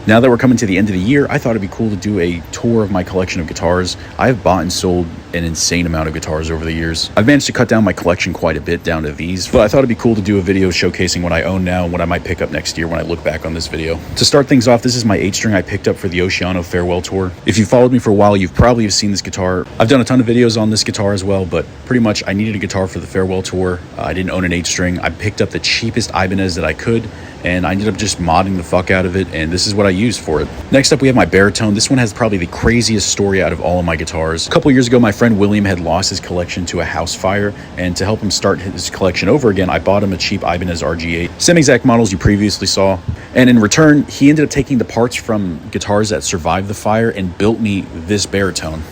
Now that we're coming to the end of the year, I thought it'd be cool to do a tour of my collection of guitars. I've bought and sold an insane amount of guitars over the years. I've managed to cut down my collection quite a bit down to these, but I thought it'd be cool to do a video showcasing what I own now and what I might pick up next year when I look back on this video. To start things off, this is my 8-string I picked up for the Oceano Farewell Tour. If you've followed me for a while, you've probably seen this guitar. I've done a ton of videos on this guitar as well, but pretty much I needed a guitar for the Farewell Tour. I didn't own an 8-string. I picked up the cheapest Ibanez that I could, and I ended up just modding the fuck out of it, and this is what I used for it. Next up, we have my Baritone. This one has probably the craziest story out of all of my guitars. A couple years ago, my friend William had lost his collection to a house fire, and to help him start his collection over again, I bought him a cheap Ibanez RG8. Same exact models you previously saw, and in return, he ended up taking the parts from guitars that survived the fire and built me this Baritone.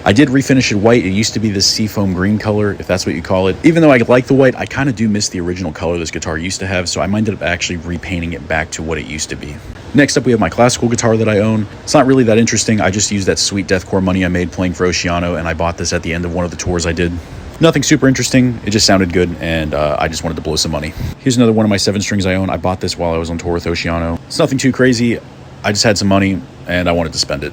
I did refinish it white. It used to be this seafoam green color, if that's what you call it. Even though I like the white, I kind of do miss the original color this guitar used to have, so I ended up actually repainting it back to what it used to be. Next up, we have my classical guitar that I own. It's not really that interesting. I just used that sweet deathcore money I made playing for Oceano, and I bought this at the end of one of the tours I did. Nothing super interesting. It just sounded good, and I just wanted to blow some money. Here's another one of my 7-strings I own. I bought this while I was on tour with Oceano. It's nothing too crazy. I just had some money, and I wanted to spend it.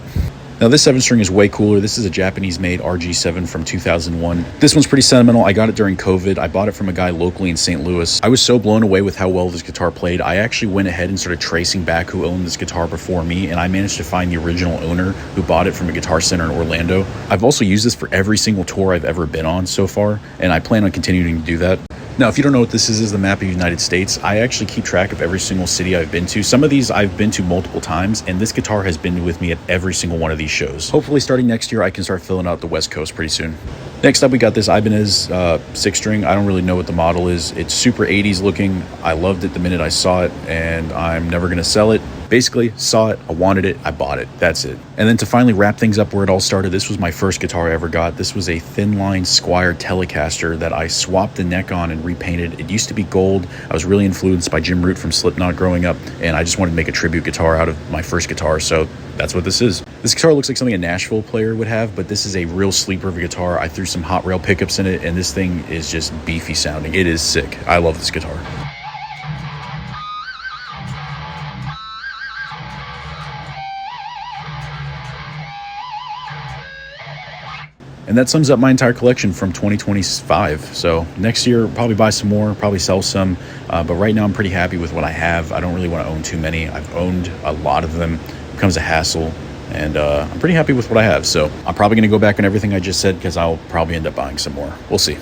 Now this 7-string is way cooler. This is a Japanese-made RG7 from 2001. This one's pretty sentimental. I got it during COVID. I bought it from a guy locally in St. Louis. I was so blown away with how well this guitar played. I actually went ahead and started tracing back who owned this guitar before me, and I managed to find the original owner who bought it from a Guitar Center in Orlando. I've also used this for every single tour I've ever been on so far, and I plan on continuing to do that. Now, if you don't know what this is the map of the United States. I actually keep track of every single city I've been to. Some of these I've been to multiple times, and this guitar has been with me at every single one of these shows. Hopefully, starting next year, I can start filling out the West Coast pretty soon. Next up, we got this Ibanez 6-string. I don't really know what the model is. It's super 80s looking. I loved it the minute I saw it, and I'm never going to sell it. Basically, saw it, I wanted it, I bought it. That's it. And then to finally wrap things up where it all started, this was my first guitar I ever got. This was a Thinline Squier Telecaster that I swapped the neck on and repainted. It used to be gold. I was really influenced by Jim Root from Slipknot growing up, and I just wanted to make a tribute guitar out of my first guitar, so that's what this is. This guitar looks like something a Nashville player would have, but this is a real sleeper of a guitar. I threw some hot rail pickups in it, and this thing is just beefy sounding. It is sick. I love this guitar. And that sums up my entire collection from 2025. So next year, probably buy some more, probably sell some. But right now, I'm pretty happy with what I have. I don't really want to own too many. I've owned a lot of them. It becomes a hassle. And I'm pretty happy with what I have. So I'm probably going to go back on everything I just said because I'll probably end up buying some more. We'll see.